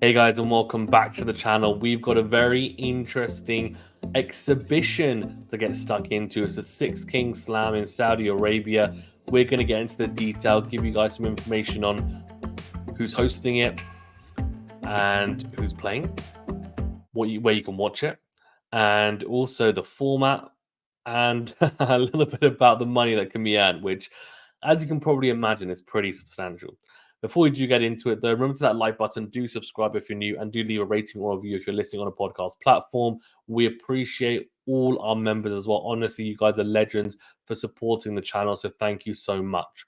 Hey guys, and welcome back to the channel. We've got a very interesting exhibition to get stuck into. It's a Six Kings Slam in Saudi Arabia. We're going to get into the detail, give you guys some information on who's hosting it and who's playing, where you can watch it, and also the format, and a little bit about the money that can be earned, which, as you can probably imagine, is pretty substantial. Before we do get into it, though, remember to that like button, do subscribe if you're new, and do leave a rating or review if you're listening on a podcast platform. We appreciate all our members as well. Honestly, you guys are legends for supporting the channel, so thank you so much.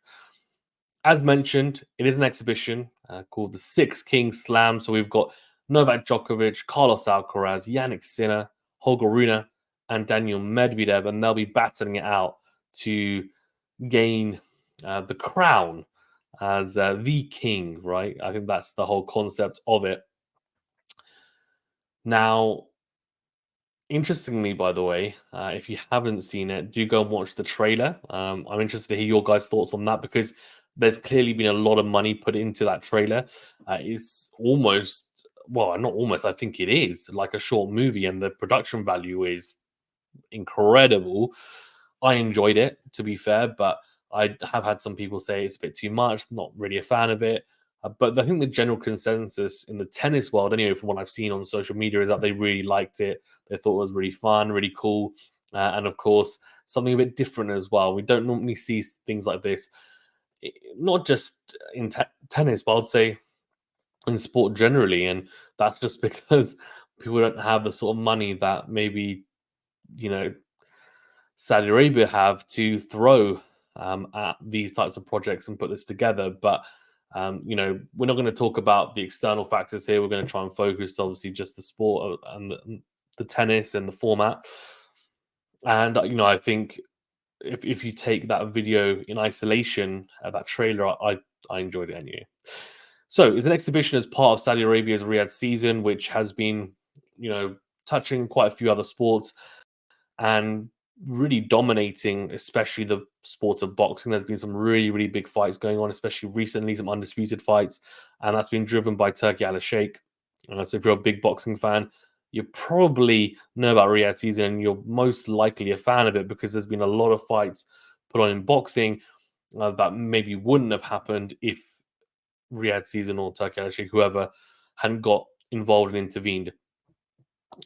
As mentioned, it is an exhibition called the Six Kings Slam. So we've got Novak Djokovic, Carlos Alcaraz, Jannik Sinner, Holger Rune, and Daniil Medvedev, and they'll be battling it out to gain the crown as the king, right? I think that's the whole concept of it. Now, interestingly, by the way, if you haven't seen it, do go and watch the trailer. I'm interested to hear your guys' thoughts on that because there's clearly been a lot of money put into that trailer. It's almost, well, not almost, I think it is like a short movie, and the production value is incredible. I enjoyed it, to be fair, but I have had some people say it's a bit too much, not really a fan of it. But I think the general consensus in the tennis world, anyway, from what I've seen on social media, is that they really liked it. They thought it was really fun, really cool. And of course, something a bit different as well. We don't normally see things like this, not just in tennis, but I'd say in sport generally. And that's just because people don't have the sort of money that maybe, you know, Saudi Arabia have to throw at these types of projects and put this together. But we're not going to talk about the external factors here. We're going to try and focus, obviously, just the sport and the tennis and the format. And I think if you take that video in isolation, that trailer, I enjoyed it anyway. So it's an exhibition as part of Saudi Arabia's Riyadh season, which has been, touching quite a few other sports and really dominating, especially the sports of boxing. There's been some really, really big fights going on, especially recently, some undisputed fights, and that's been driven by Turki Alashikh. So if you're a big boxing fan, you probably know about Riyadh season, and you're most likely a fan of it because there's been a lot of fights put on in boxing that maybe wouldn't have happened if Riyadh season or Turki Alashikh, whoever, hadn't got involved and intervened.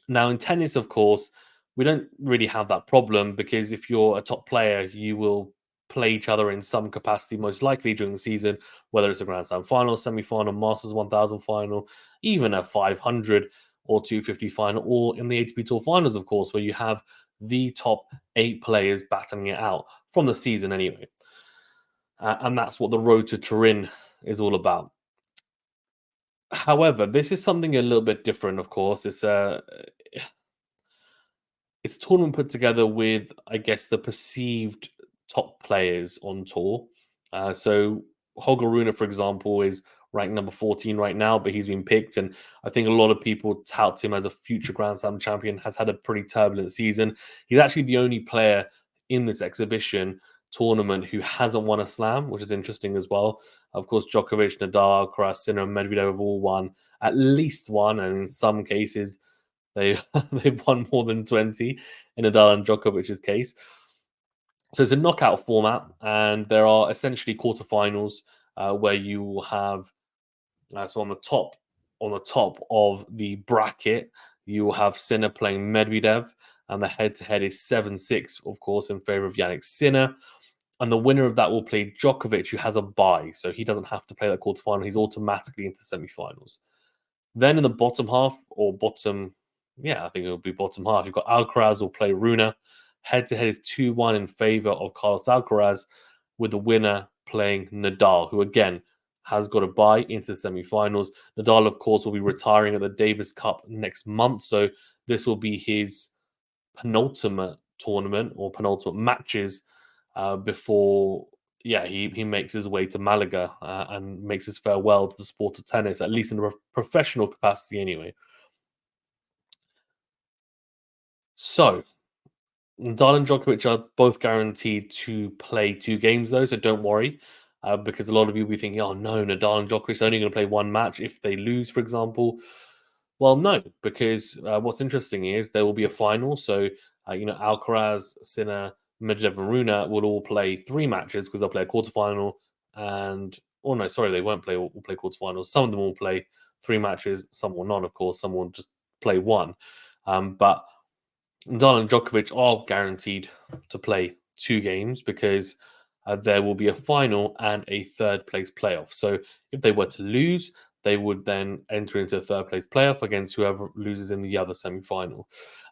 Now, in tennis, of course, we don't really have that problem because if you're a top player, you will play each other in some capacity, most likely during the season, whether it's a Grand Slam final, semi final, Masters 1000 final, even a 500 or 250 final, or in the ATP Tour finals, of course, where you have the top 8 players battling it out from the season anyway. And that's what the road to Turin is all about. However, this is something a little bit different, of course. It's a tournament put together with, I guess, the perceived top players on tour. So Holger Rune, for example, is ranked number 14 right now, but he's been picked, and I think a lot of people tout him as a future Grand Slam champion. Has had a pretty turbulent season. He's actually the only player in this exhibition tournament who hasn't won a slam, which is interesting as well. Of course, Djokovic, Nadal, Alcaraz, Sinner, and Medvedev have all won at least one, and in some cases they they've won more than 20 in Nadal and Djokovic's case. So it's a knockout format, and there are essentially quarterfinals where you will have so on the top of the bracket you will have Sinner playing Medvedev, and the head-to-head is 7-6, of course, in favor of Jannik Sinner. And the winner of that will play Djokovic, who has a bye, so he doesn't have to play that quarterfinal. He's automatically into semifinals. Then in the bottom half, or bottom, yeah, I think it'll be bottom half, you've got Alcaraz will play Rune. Head to head is 2-1 in favor of Carlos Alcaraz, with the winner playing Nadal, who again has got a bye into the semi-finals. Nadal, of course, will be retiring at the Davis Cup next month, so this will be his penultimate tournament or penultimate matches before he makes his way to Malaga and makes his farewell to the sport of tennis, at least in a professional capacity anyway. So, Nadal and Djokovic are both guaranteed to play 2 games, though, so don't worry. because a lot of you will be thinking, oh no, Nadal and Djokovic are only going to play one match if they lose, for example. Well, no, because what's interesting is there will be a final. So, Alcaraz, Sinner, Medvedev, and Rune will all play three matches because they'll play a quarterfinal. And, oh no, sorry, they won't play. Will play quarterfinals. Some of them will play three matches. Some will not, of course. Some will just play one. But Nadal and Djokovic are guaranteed to play two games because there will be a final and a third place playoff. So if they were to lose, they would then enter into a third place playoff against whoever loses in the other semi final.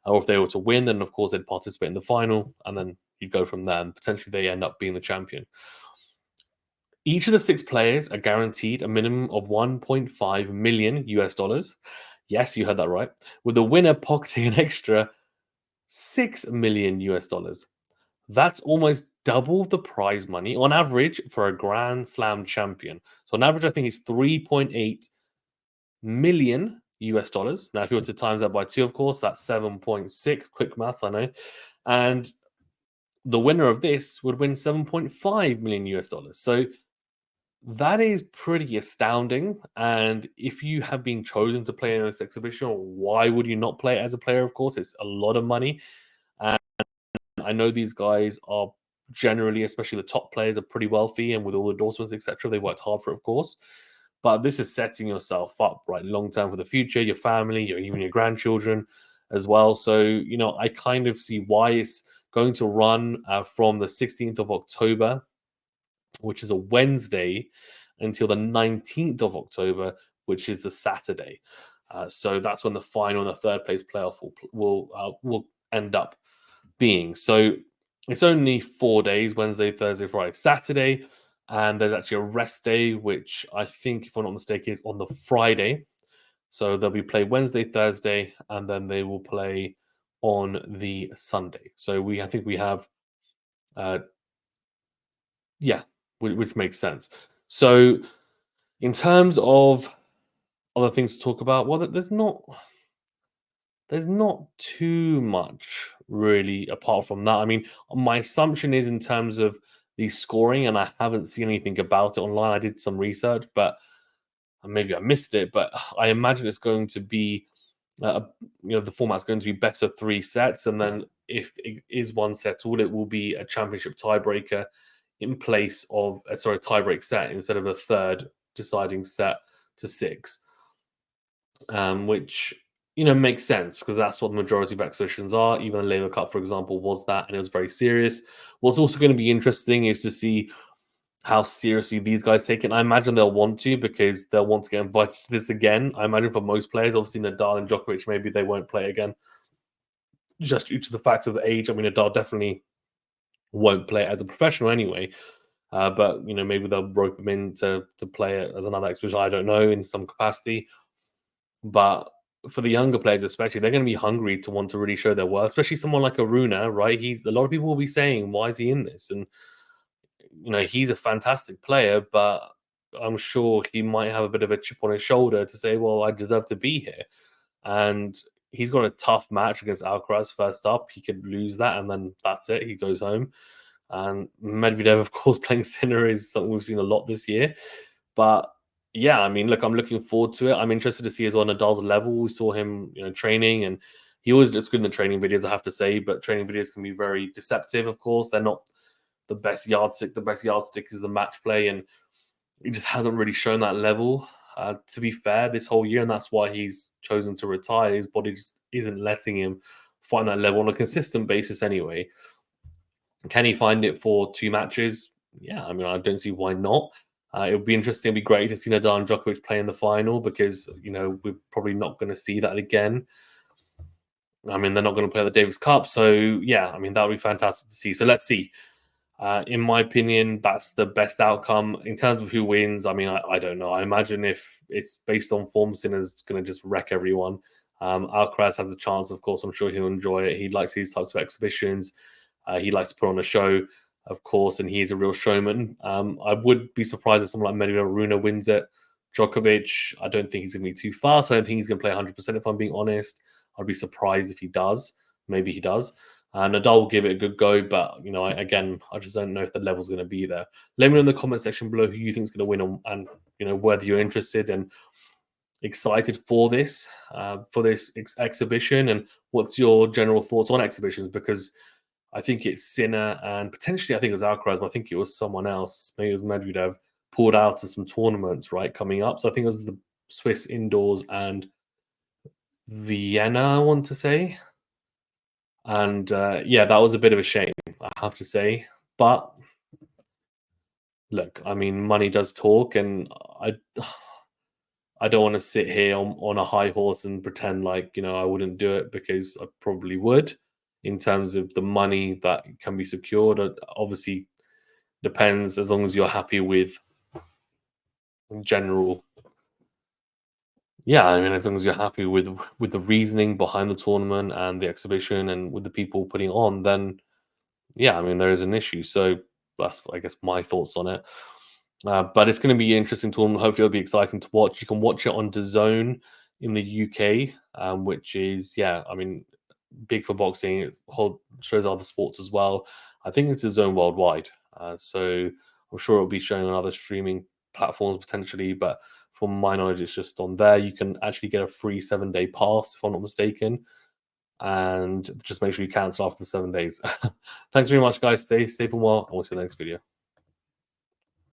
Or if they were to win, then of course they'd participate in the final, and then you'd go from there, and potentially they end up being the champion. Each of the six players are guaranteed a minimum of 1.5 million US dollars. Yes, you heard that right. With the winner pocketing an extra 6 million US dollars. That's almost double the prize money on average for a Grand Slam champion. So on average, I think it's 3.8 million US dollars. Now, if you were to times that by two, of course, that's 7.6. Quick maths, I know. And the winner of this would win 7.5 million US dollars. So that is pretty astounding. And if you have been chosen to play in this exhibition, why would you not play it as a player? Of course, it's a lot of money. And I know these guys are generally, especially the top players, are pretty wealthy, and with all the endorsements, etc., they worked hard for it, of course. But this is setting yourself up right long term for the future, your family, even your grandchildren as well. So I kind of see why it's going to run from the 16th of October, which is a Wednesday, until the 19th of October, which is the Saturday. So that's when the final and the third place playoff will end up being. So it's only 4 days: Wednesday, Thursday, Friday, Saturday. And there's actually a rest day, which I think, if I'm not mistaken, is on the Friday. So they'll be played Wednesday, Thursday, and then they will play on the Sunday. So I think we have, yeah, which makes sense. So in terms of other things to talk about, well, there's not too much really apart from that. I mean, my assumption is in terms of the scoring, and I haven't seen anything about it online. I did some research, but maybe I missed it. But I imagine it's going to be, the format's going to be best of three sets, and then if it is one settled, it will be a championship tiebreaker in place of tiebreak set instead of a third deciding set to six, which makes sense because that's what the majority of exhibitions are. Even the Labour Cup, for example, was that, and it was very serious. What's also going to be interesting is to see how seriously these guys take it. And I imagine they'll want to, because they'll want to get invited to this again. I imagine for most players, obviously Nadal and Djokovic, maybe they won't play again just due to the fact of the age. I mean, Nadal definitely won't play it as a professional anyway. But maybe they'll rope him in to play it as another exhibition. I don't know, in some capacity. But for the younger players, especially, they're going to be hungry to want to really show their worth. Especially someone like a Rune, right? A lot of people will be saying, "Why is he in this?" And he's a fantastic player, but I'm sure he might have a bit of a chip on his shoulder to say, "Well, I deserve to be here." And he's got a tough match against Alcaraz first up. He could lose that, and then that's it. He goes home. And Medvedev, of course, playing Sinner is something we've seen a lot this year. But yeah, I mean, look, I'm looking forward to it. I'm interested to see as well Nadal's level. We saw him, training, and he always looks good in the training videos, I have to say. But training videos can be very deceptive, of course. They're not the best yardstick. The best yardstick is the match play, and he just hasn't really shown that level, to be fair, this whole year. And that's why he's chosen to retire. His body just isn't letting him find that level on a consistent basis anyway. Can he find it for two matches? Yeah, I mean, I don't see why not. It would be interesting. It'd be great to see Nadal and Djokovic play in the final, because we're probably not going to see that again. I mean, they're not going to play at the Davis Cup, so yeah, I mean, that would be fantastic to see. So let's see. In my opinion, that's the best outcome. In terms of who wins, I mean, I don't know. I imagine if it's based on form, Sinner's going to just wreck everyone. Alcaraz has a chance, of course. I'm sure he'll enjoy it. He likes these types of exhibitions. He likes to put on a show, of course, and he's a real showman. I would be surprised if someone like Medvedev Rune wins it. Djokovic, I don't think he's going to be too fast. I don't think he's going to play 100%, if I'm being honest. I'd be surprised if he does. Maybe he does. Nadal will give it a good go, but again, I just don't know if the level's going to be there. Let me know in the comment section below who you think is going to win, and whether you're interested and excited for this exhibition, and what's your general thoughts on exhibitions, because I think it's Sinner and potentially I think it was Alcaraz, but I think it was someone else. Maybe it was Medvedev pulled out of some tournaments right coming up. So I think it was the Swiss indoors and Vienna, I want to say. And yeah, that was a bit of a shame, I have to say. But look, I mean, money does talk, and I don't want to sit here on a high horse and pretend like I wouldn't do it, because I probably would. In terms of the money that can be secured, obviously depends, as long as you're happy with general. Yeah, I mean, as long as you're happy with the reasoning behind the tournament and the exhibition and with the people putting it on, then yeah, I mean, there is an issue. So that's, I guess, my thoughts on it. But it's going to be an interesting tournament. Hopefully, it'll be exciting to watch. You can watch it on DAZN in the UK, which is, yeah, I mean, big for boxing. It shows other sports as well. I think it's DAZN worldwide. So I'm sure it'll be shown on other streaming platforms potentially. But from my knowledge, it's just on there. You can actually get a free 7-day pass, if I'm not mistaken. And just make sure you cancel after the 7 days. Thanks very much, guys. Stay safe and well, and we'll see you in the next video.